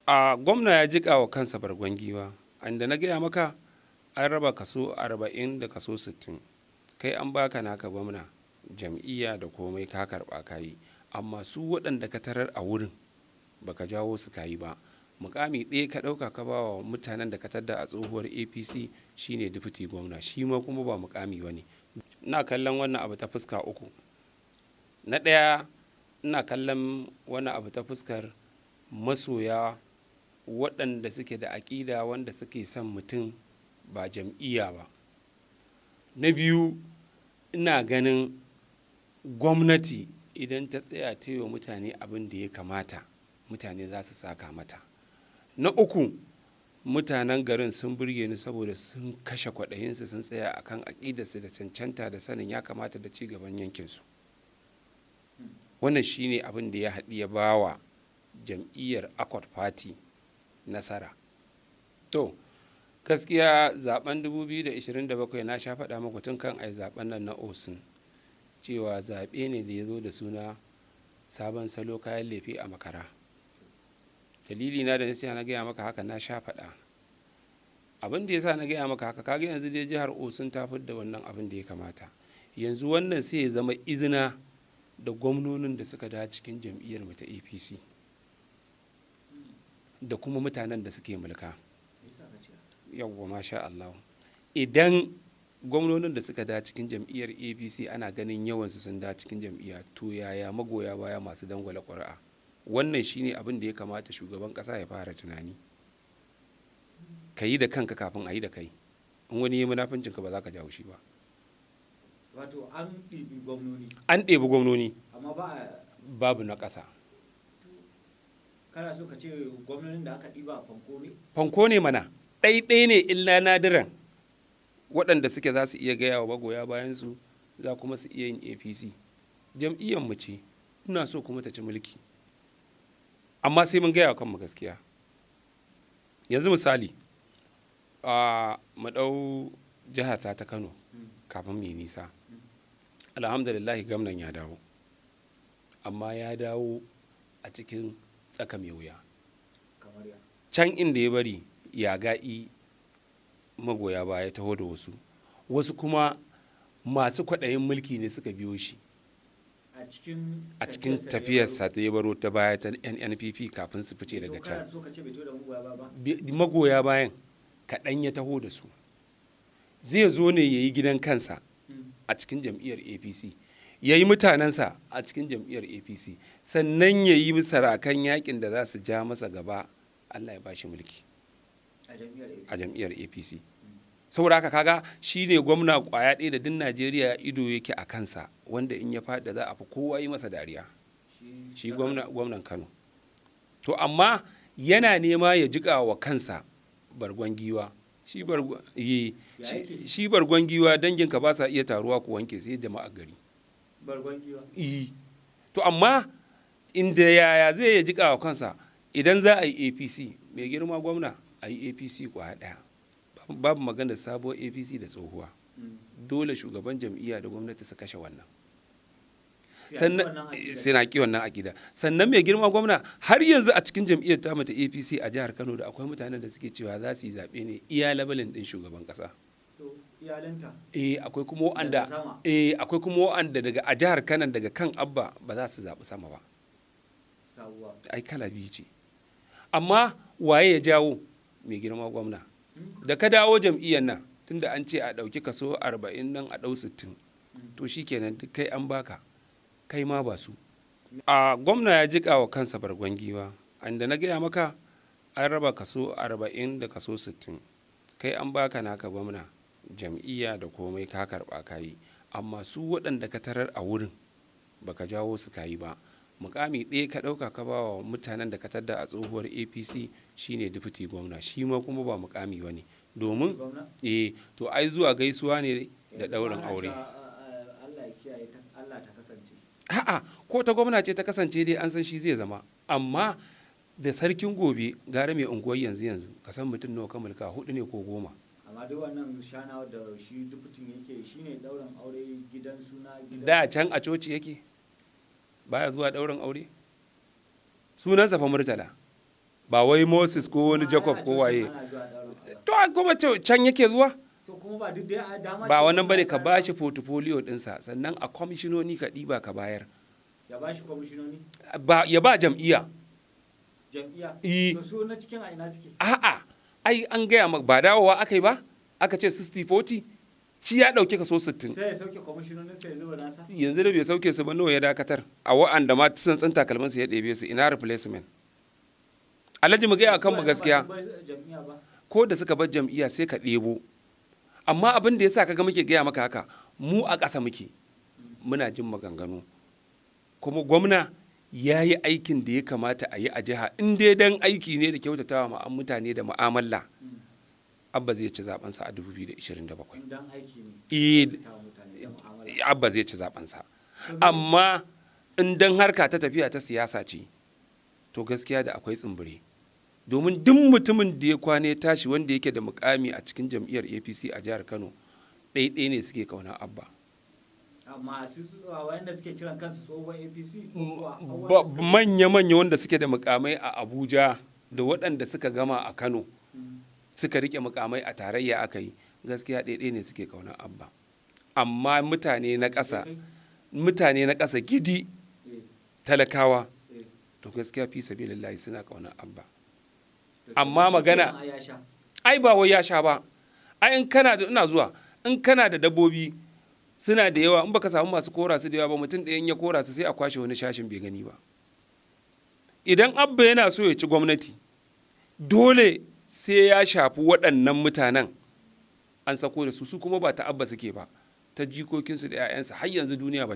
A gwamna ya jiƙa wa kansa bargon giwa, inda na gaya maka an raba kaso 40 da kaso 60, kai an baka naka gwamna jam'iyya da komai ka karɓa kayi, amma su waɗanda ka tarar a wurin baka jawo su kayi ba. Mukami ɗaya ka ɗauka ka ba wa mutanen da ka tadda a tsohuwar apc shine dufiti gwamna, shi ma kuma ba mukami ba ne. Ina kallon wannan abu ta fuska uku. Na ɗaya, ina kallon wannan abu ta fuskar masoya waɗanda suke da aƙida wanda suke son mutum ba jam'iyya ba. Na biyu, ina ganin gwamnati idan ta tsaya ta yi wa mutane abin da ya kamata, mutane za su saka mata. Na uku, mutanen garin sun burge ni saboda sun kashe kwaɗayinsu sun tsaya akan aƙidarsu da cancanta da sanin ya kamata da ci gaban yankinsu. Wannan shine abin da ya haɗu ya ba wa jam'iyyar Accord Party nasara. To, gaskiya zaben 2027 na sha faɗa muku tun kan ai zaben nan na Osun cewa zaɓe ne da ya zo da suna sabon salo kayan lefe a makara. Dalili na da nasiha na gaya maka haka na sha faɗa. Abin da ya sa na gaya maka haka, kaga yanzu dai jihar Osun ta fidda wannan abin da ya kamata. Yanzu wannan sai ya zama izina da gwamnonin da suka da cikin jam'iyyar mu ta APC da kuma mutanen da suke mulka. Yawwa masha Allah. Idan gwamnonin da suka da cikin jam'iyyar APC ana ganin yawansu sun da cikin jam'iyya, to yaya magoya baya masu dangwala ƙuri'a? Wannan shine abin da ya kamata shugaban ƙasa ya fara tunani. Ka yi da kanka kafin a yi da kai. In wani yi munafincinka ba za ka jawo shi ba. Wato an ɗebi gwamnoni. An ɗebi gwamnoni. Amma babu na ƙasa. Kana so ka ce gwamnonin da aka ɗiba fanko ne? Fanko ne mana. Ɗaiɗai ne illa nadiran waɗanda suke za su iya gaya wa magoya bayansu za kuma su iya yin APC. Jam'iyyar mu ce, ina so kuma ta ci mulki. Amma sai mun gaya wa kanmu gaskiya. Yanzu misali, mu ɗau jihata ta Kano kafin mu yi nisa. Alhamdulillah gwamnan ya dawo. Amma ya dawo a cikin tsaka mai wuya. Can inda ya bari ya ga'i magoya baya taho da wasu kuma masu kwaɗayin mulki ne suka biyo shi a cikin tafiyarsa da ya baro ta baya ta NNPP kafin su fice daga can. Magoya bayan kaɗan ya taho da su, zai zo ne ya yi gidan kansa a cikin jam'iyyar APC, ya yi mutanensa a cikin jam'iyyar APC, sannan ya yi sarakan yakin da za su ja masa gaba Allah ya ba shi mulki a jam'iyyar APC. Saboda haka kaga shi ne gwamna kwaya ɗaya da din Najeriya ido yake a kansa, wanda in ya faɗi za a fi kowa yi masa dariya, shi gwamnan Kano. To amma yana nema ya jiƙa wa kansa bargon giwa. Shi bargon giwa danginka ba sa iya taruwa ku wanke sai jama'a gari. Bargon giwa? To amma inda yaya zai ya jiƙa wa kansa idan za a yi APC, mai girma gwamna a yi APC kwaya ɗaya. Babu magana sabuwar APC da tsohuwa. Dole shugaban jam'iyya da gwamnati su kashe wannan. Suna ki wannan akida. Sannan mai girma gwamna har yanzu a cikin jam'iyyar ta mata APC a jihar Kano da akwai mutanen da suke cewa za su yi zaɓe ne iya labalin ɗin shugaban ƙasa. Akwai kuma wa'anda daga a jihar Kano daga kan Abba ba za su zaɓi sama ba. Ai kala biyu ce. Amma waye ya jawo mai girma gwamna? Da ka dawo jam'iyyar nan tunda an ce a ɗauki kaso 40 nan a ɗau 60, to shikenan duk kai an baka, kai ma ba su. A gwamna ya jiƙa wa kansa bargon giwa, inda na gaya maka an raba kaso 40 da kaso 60, kai an baka naka gwamna jam'iyya da komai ka karɓa kayi, amma su waɗanda ka tarar a wurin baka jawo su kayi ba. Mukami ɗaya ka ɗauka ka ba wa mutanen da ka tadda a tsohuwar APC shine dufiti gwamna, shi ma kuma ba mukami ba ne. Domin to ai zuwa gaisuwa ne da ɗaurin aure. A'a, ko ta gwamna ce ta kasance dai an san shi zai zama, amma da sarkin gobe gara mai unguwar yanzu ka san mutum nawa ka mulka, 4 ne ko 10. Amma duk wannan shanawa da shi dufutin yake shine ɗaurin aure, gidan suna, da can a coci yake baya zuwa ɗaurin aure, sunansa fa Murtala. ba wai Moses ko wani Jacob ko waye. To kuma can yake zuwa ba wannan bane, ka bashi portfolio dinsa, sannan a kwamishinoni ka ɗiba ka bayar. Ya bashi kwamishinoni? Ya ba jam'iyya. To su na cikin a ina suke? A'a, ai an gaya maka ba dawowa aka yi ba, aka ce 60-40, shi ya ɗauke kaso 60. Sai ya sauke kwamishinonin sai ya zuba nasa? Yanzu da bai sauke su ba, nawa ya dakatar a wa'anda ma sun tsin takalman su ya ɗebe su, ina replacement. Alhaji mu gaya kan mu gaskiya, ko da suka bar jam'iyya sai ka ɗebo. Amma abin da ya sa kaga muke gaya maka haka, mu a ƙasa muke, muna jin maganganu. Kuma gwamna ya yi aikin da ya kamata a yi a jiha, in dai dan aiki ne da kyautatawa ma mutane da mu'amala. Abba zai ci zabensa a 2027. Abba zai ci zabensa. Amma in dan harka ta tafiya ta siyasa ce, to gaskiya da akwai tsimbire. Domin duk mutumin da ya kwane tashi wanda yake da mukami a cikin jam'iyyar APC a jihar Kano, ɗaiɗai ne suke kauna Abba. Masu wanda suke kiran kansu tsohon APC? Manya-manya wanda suke da mukamai a Abuja da waɗanda suka gama a Kano, suka rike mukamai a tarayya aka yi, gaskiya ɗaiɗai ne suke kauna Abba. Amma mutane na ƙasa gidi talakawa, to gaskiya fi sabilillahi suna kauna Abba. Amma magana ai ba wai ya sha ba. Ai in kana da, ina zuwa, in kana da dabbobi suna da yawa, in baka samu masu kora su da yawa ba, mutum ɗayan ya kora su sai a kwashe wani shashin bai gani ba. Idan Abba yana so ya ci gwamnati, dole sai ya shafi waɗannan mutanen an sako da su kuma ba ta Abba suke ba, ta jikokinsu da 'ya'yansu har yanzu duniya ba ta